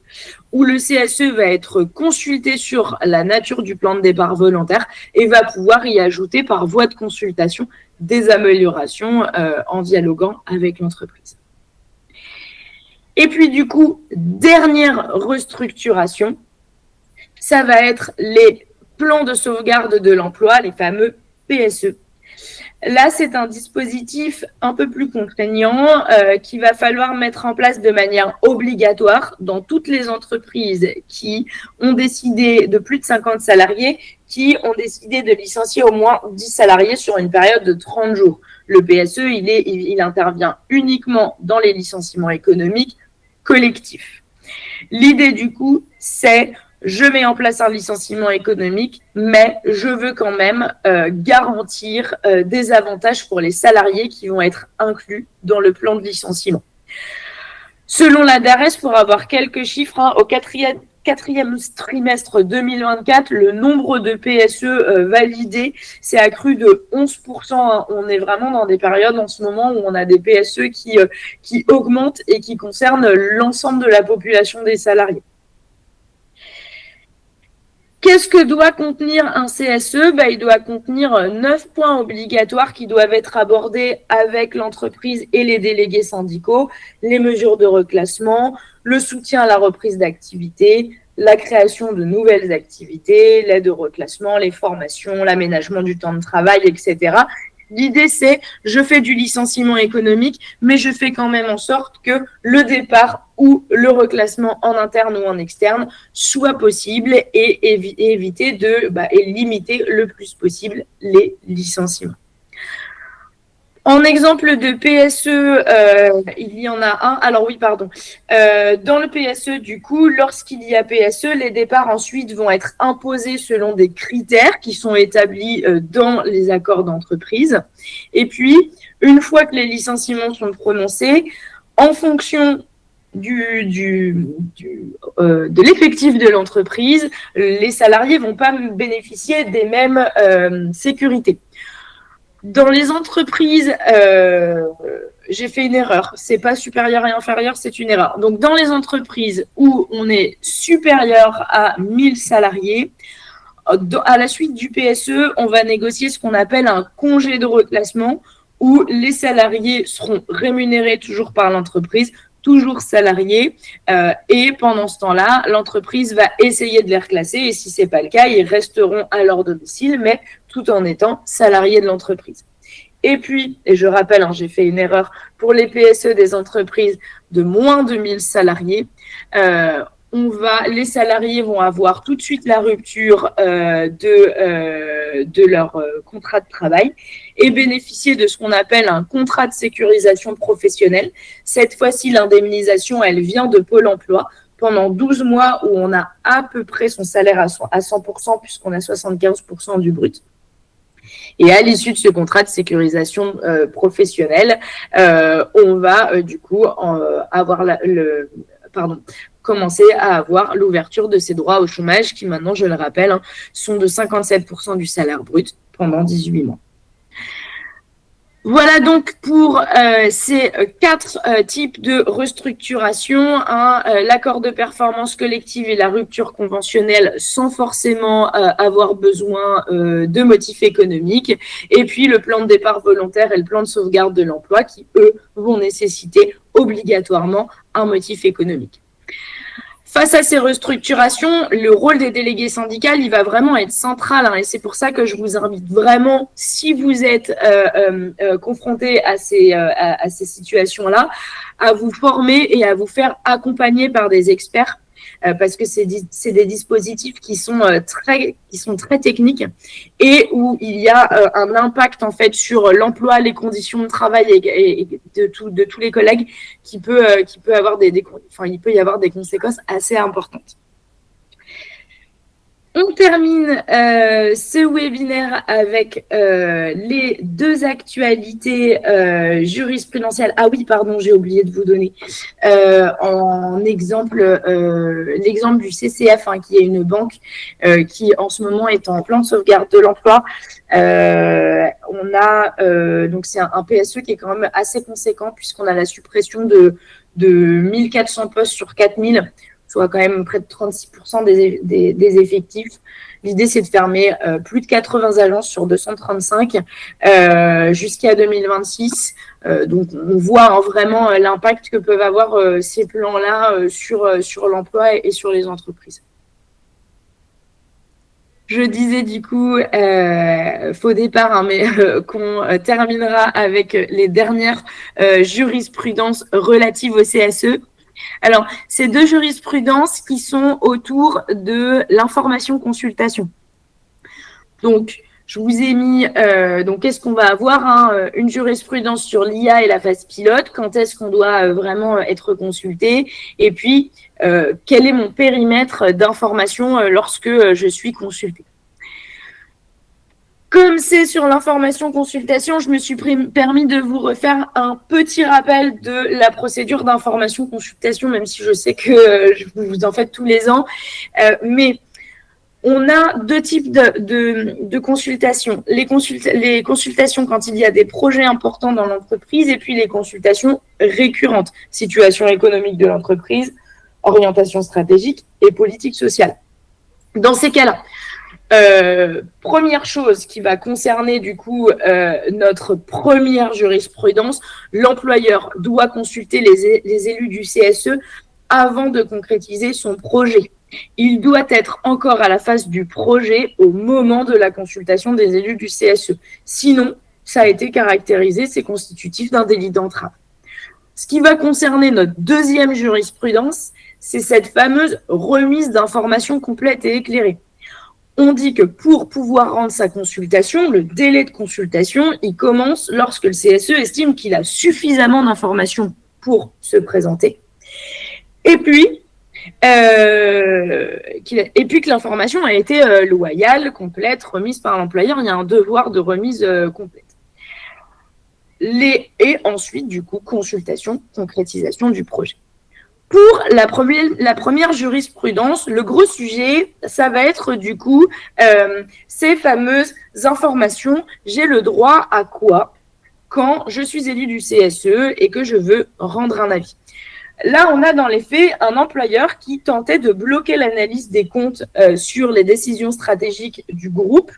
où le CSE va être consulté sur la nature du plan de départ volontaire et va pouvoir y ajouter par voie de consultation des améliorations en dialoguant avec l'entreprise. Et puis du coup, dernière restructuration, ça va être les plans de sauvegarde de l'emploi, les fameux PSE. Là, c'est un dispositif un peu plus contraignant qu'il va falloir mettre en place de manière obligatoire dans toutes les entreprises qui ont décidé de plus de 50 salariés, qui ont décidé de licencier au moins 10 salariés sur une période de 30 jours. Le PSE, il intervient uniquement dans les licenciements économiques collectifs. L'idée, du coup, c'est je mets en place un licenciement économique, mais je veux quand même garantir des avantages pour les salariés qui vont être inclus dans le plan de licenciement. Selon la DARES, pour avoir quelques chiffres, au quatrième trimestre 2024, le nombre de PSE validés s'est accru de 11%. On est vraiment dans des périodes en ce moment où on a des PSE qui augmentent et qui concernent l'ensemble de la population des salariés. Qu'est-ce que doit contenir un CSE? Il doit contenir 9 points obligatoires qui doivent être abordés avec l'entreprise et les délégués syndicaux, les mesures de reclassement, le soutien à la reprise d'activité, la création de nouvelles activités, l'aide au reclassement, les formations, l'aménagement du temps de travail, etc. L'idée, c'est je fais du licenciement économique, mais je fais quand même en sorte que le départ ou le reclassement en interne ou en externe soit possible et éviter et limiter le plus possible les licenciements. En exemple de PSE, il y en a un. Alors oui, pardon. Dans le PSE, du coup, lorsqu'il y a PSE, les départs ensuite vont être imposés selon des critères qui sont établis dans les accords d'entreprise. Et puis, une fois que les licenciements sont prononcés, en fonction de l'effectif de l'entreprise, les salariés ne vont pas bénéficier des mêmes sécurités. Dans les entreprises, j'ai fait une erreur. C'est pas supérieur et inférieur, c'est une erreur. Donc, dans les entreprises où on est supérieur à 1000 salariés, à la suite du PSE, on va négocier ce qu'on appelle un congé de reclassement où les salariés seront rémunérés toujours par l'entreprise, toujours salariés, et pendant ce temps-là, l'entreprise va essayer de les reclasser et si ce n'est pas le cas, ils resteront à leur domicile, mais tout en étant salariés de l'entreprise. Et puis, et je rappelle, j'ai fait une erreur, pour les PSE des entreprises de moins de 1000 salariés, les salariés vont avoir tout de suite la rupture de leur contrat de travail et bénéficier de ce qu'on appelle un contrat de sécurisation professionnelle. Cette fois-ci, l'indemnisation, elle vient de Pôle emploi pendant 12 mois où on a à peu près son salaire à 100% puisqu'on a 75% du brut. Et à l'issue de ce contrat de sécurisation professionnelle, on va du coup avoir commencer à avoir l'ouverture de ces droits au chômage qui maintenant, je le rappelle, sont de 57% du salaire brut pendant 18 mois. Voilà donc pour ces 4 types de restructuration, l'accord de performance collective et la rupture conventionnelle sans forcément avoir besoin de motifs économiques, et puis le plan de départ volontaire et le plan de sauvegarde de l'emploi qui, eux, vont nécessiter obligatoirement un motif économique. Face à ces restructurations, le rôle des délégués syndicaux, il va vraiment être central. Et c'est pour ça que je vous invite vraiment, si vous êtes confrontés à ces situations-là, à vous former et à vous faire accompagner par des experts. Parce que c'est des dispositifs qui sont très techniques et où il y a un impact en fait sur l'emploi, les conditions de travail et de tous les collègues il peut y avoir des conséquences assez importantes. On termine ce webinaire avec les 2 actualités jurisprudentielles. Ah oui, pardon, j'ai oublié de vous donner en exemple l'exemple du CCF, qui est une banque qui en ce moment est en plan de sauvegarde de l'emploi. On a donc c'est un PSE qui est quand même assez conséquent puisqu'on a la suppression de 1400 postes sur 4000. Soit quand même près de 36% des effectifs. L'idée, c'est de fermer plus de 80 agences sur 235 jusqu'à 2026. Donc, on voit vraiment l'impact que peuvent avoir ces plans-là sur l'emploi et sur les entreprises. Je disais du coup, faux départ, mais qu'on terminera avec les dernières jurisprudences relatives au CSE. Alors, ces 2 jurisprudences qui sont autour de l'information consultation. Donc, je vous ai mis, donc qu'est-ce qu'on va avoir une jurisprudence sur l'IA et la phase pilote, quand est-ce qu'on doit vraiment être consulté, et puis quel est mon périmètre d'information lorsque je suis consultée. Comme c'est sur l'information consultation, je me suis permis de vous refaire un petit rappel de la procédure d'information consultation, même si je sais que vous en faites tous les ans. Mais on a deux types de consultations. Les consultations quand il y a des projets importants dans l'entreprise et puis les consultations récurrentes. Situation économique de l'entreprise, orientation stratégique et politique sociale. Dans ces cas-là, première chose qui va concerner du coup notre première jurisprudence, l'employeur doit consulter les élus du CSE avant de concrétiser son projet. Il doit être encore à la phase du projet au moment de la consultation des élus du CSE. Sinon, ça a été caractérisé, c'est constitutif d'un délit d'entrave. Ce qui va concerner notre deuxième jurisprudence, c'est cette fameuse remise d'informations complètes et éclairées. On dit que pour pouvoir rendre sa consultation, le délai de consultation, il commence lorsque le CSE estime qu'il a suffisamment d'informations pour se présenter. Et puis que l'information a été loyale, complète, remise par l'employeur. Il y a un devoir de remise complète. Et ensuite, du coup, consultation, concrétisation du projet. Pour la première jurisprudence, le gros sujet, ça va être du coup ces fameuses informations. J'ai le droit à quoi quand je suis élu du CSE et que je veux rendre un avis. Là, on a dans les faits un employeur qui tentait de bloquer l'analyse des comptes sur les décisions stratégiques du groupe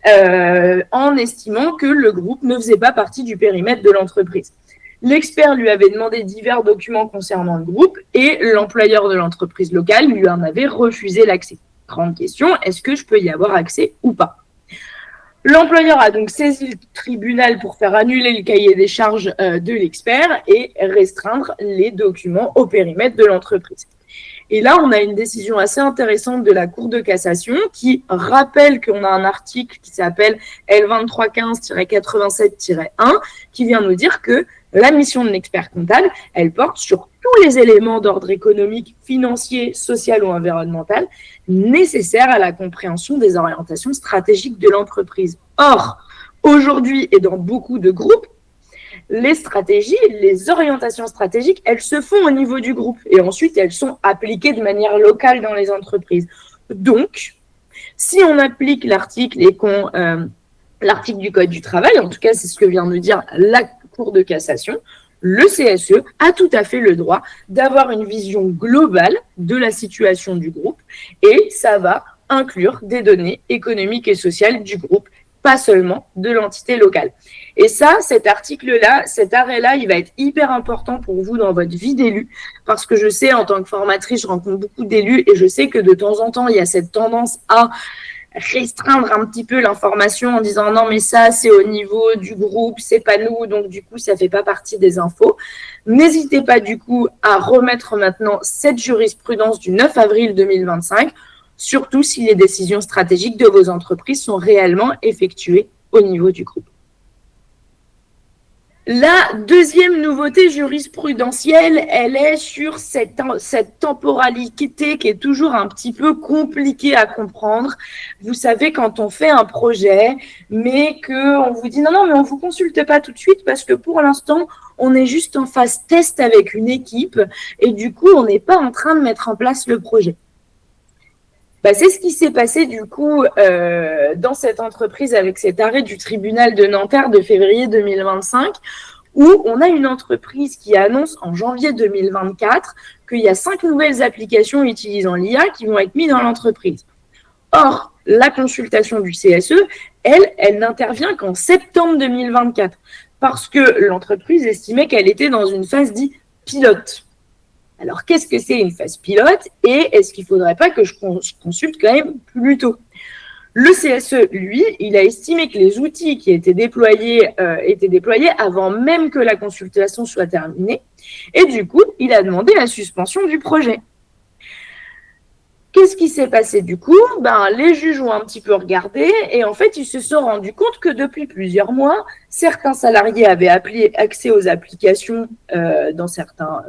en estimant que le groupe ne faisait pas partie du périmètre de l'entreprise. L'expert lui avait demandé divers documents concernant le groupe et l'employeur de l'entreprise locale lui en avait refusé l'accès. Grande question, est-ce que je peux y avoir accès ou pas ? L'employeur a donc saisi le tribunal pour faire annuler le cahier des charges de l'expert et restreindre les documents au périmètre de l'entreprise. Et là, on a une décision assez intéressante de la Cour de cassation qui rappelle qu'on a un article qui s'appelle L2315-87-1 qui vient nous dire que la mission de l'expert comptable, elle porte sur tous les éléments d'ordre économique, financier, social ou environnemental nécessaires à la compréhension des orientations stratégiques de l'entreprise. Or, aujourd'hui et dans beaucoup de groupes, les stratégies, les orientations stratégiques, elles se font au niveau du groupe et ensuite elles sont appliquées de manière locale dans les entreprises. Donc, si on applique l'article du Code du travail, en tout cas c'est ce que vient de dire la Cour de cassation, le CSE a tout à fait le droit d'avoir une vision globale de la situation du groupe et ça va inclure des données économiques et sociales du groupe, pas seulement de l'entité locale. Et ça, cet article-là, cet arrêt-là, il va être hyper important pour vous dans votre vie d'élu, parce que je sais, en tant que formatrice, je rencontre beaucoup d'élus et je sais que de temps en temps, il y a cette tendance à restreindre un petit peu l'information en disant non mais ça c'est au niveau du groupe, c'est pas nous, donc du coup ça fait pas partie des infos. N'hésitez pas du coup à remettre maintenant cette jurisprudence du 9 avril 2025, surtout si les décisions stratégiques de vos entreprises sont réellement effectuées au niveau du groupe. La deuxième nouveauté jurisprudentielle, elle est sur cette temporalité qui est toujours un petit peu compliquée à comprendre. Vous savez, quand on fait un projet, mais qu'on vous dit non, mais on ne vous consulte pas tout de suite parce que pour l'instant, on est juste en phase test avec une équipe et du coup, on n'est pas en train de mettre en place le projet. C'est ce qui s'est passé du coup dans cette entreprise avec cet arrêt du tribunal de Nanterre de février 2025 où on a une entreprise qui annonce en janvier 2024 qu'il y a 5 nouvelles applications utilisant l'IA qui vont être mises dans l'entreprise. Or, la consultation du CSE, elle n'intervient qu'en septembre 2024 parce que l'entreprise estimait qu'elle était dans une phase dite pilote. Alors, qu'est-ce que c'est une phase pilote et est-ce qu'il ne faudrait pas que je consulte quand même plus tôt ? Le CSE, lui, il a estimé que les outils qui étaient déployés avant même que la consultation soit terminée et du coup, il a demandé la suspension du projet. Qu'est-ce qui s'est passé du coup? Les juges ont un petit peu regardé et en fait, ils se sont rendus compte que depuis plusieurs mois, certains salariés avaient accès aux applications dans certains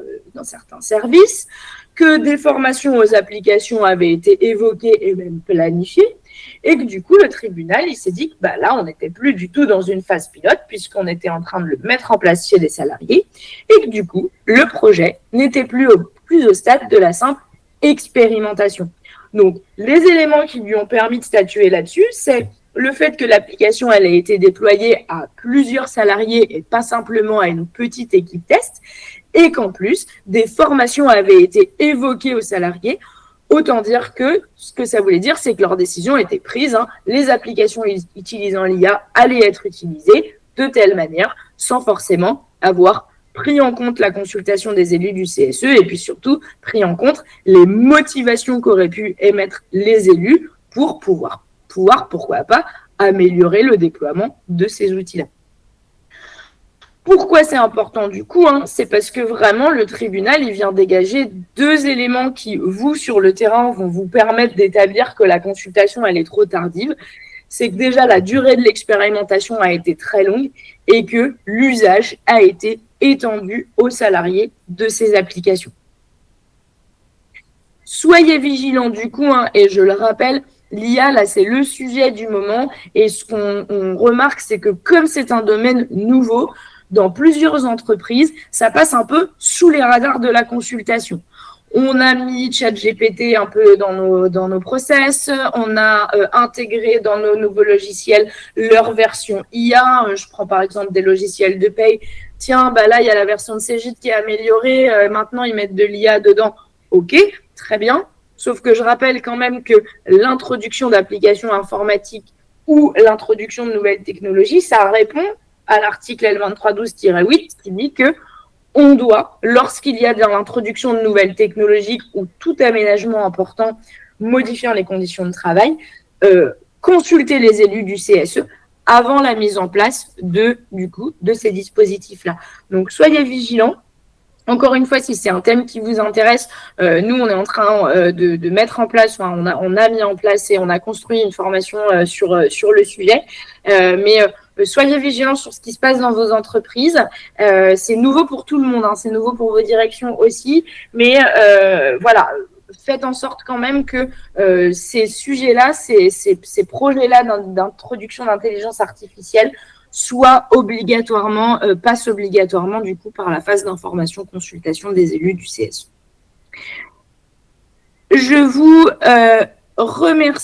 services, que des formations aux applications avaient été évoquées et même planifiées, et que du coup, le tribunal, il s'est dit que là, on n'était plus du tout dans une phase pilote puisqu'on était en train de le mettre en place chez des salariés, et que du coup, le projet n'était plus au stade de la simple expérimentation. Donc, les éléments qui lui ont permis de statuer là-dessus, c'est le fait que l'application elle a été déployée à plusieurs salariés et pas simplement à une petite équipe test, et qu'en plus, des formations avaient été évoquées aux salariés. Autant dire que ce que ça voulait dire, c'est que leur décision était prise. Les applications utilisant l'IA allaient être utilisées de telle manière, sans forcément avoir pris en compte la consultation des élus du CSE et puis surtout pris en compte les motivations qu'auraient pu émettre les élus pour pouvoir, pourquoi pas, améliorer le déploiement de ces outils-là. Pourquoi c'est important du coup? C'est parce que vraiment le tribunal il vient dégager deux éléments qui, vous, sur le terrain, vont vous permettre d'établir que la consultation elle est trop tardive. C'est que déjà la durée de l'expérimentation a été très longue et que l'usage a été étendu aux salariés de ces applications. Soyez vigilants du coup, et je le rappelle, l'IA, là, c'est le sujet du moment. Et ce qu'on remarque, c'est que comme c'est un domaine nouveau, dans plusieurs entreprises, ça passe un peu sous les radars de la consultation. On a mis ChatGPT un peu dans nos process, on a intégré dans nos nouveaux logiciels leur version IA. Je prends par exemple des logiciels de paye. Tiens, là, il y a la version de Cegid qui est améliorée. Maintenant, ils mettent de l'IA dedans. OK, très bien. Sauf que je rappelle quand même que l'introduction d'applications informatiques ou l'introduction de nouvelles technologies, ça répond à l'article L2312-8 qui dit que on doit, lorsqu'il y a dans l'introduction de nouvelles technologies ou tout aménagement important modifiant les conditions de travail, consulter les élus du CSE avant la mise en place de ces dispositifs-là. Donc, soyez vigilants. Encore une fois, si c'est un thème qui vous intéresse, nous, on est en train de mettre en place, on a mis en place et on a construit une formation sur le sujet. Mais soyez vigilants sur ce qui se passe dans vos entreprises. C'est nouveau pour tout le monde, c'est nouveau pour vos directions aussi. Mais voilà, faites en sorte quand même que ces sujets-là, ces projets-là d'introduction d'intelligence artificielle passe obligatoirement du coup par la phase d'information consultation des élus du CSE. Je vous remercie.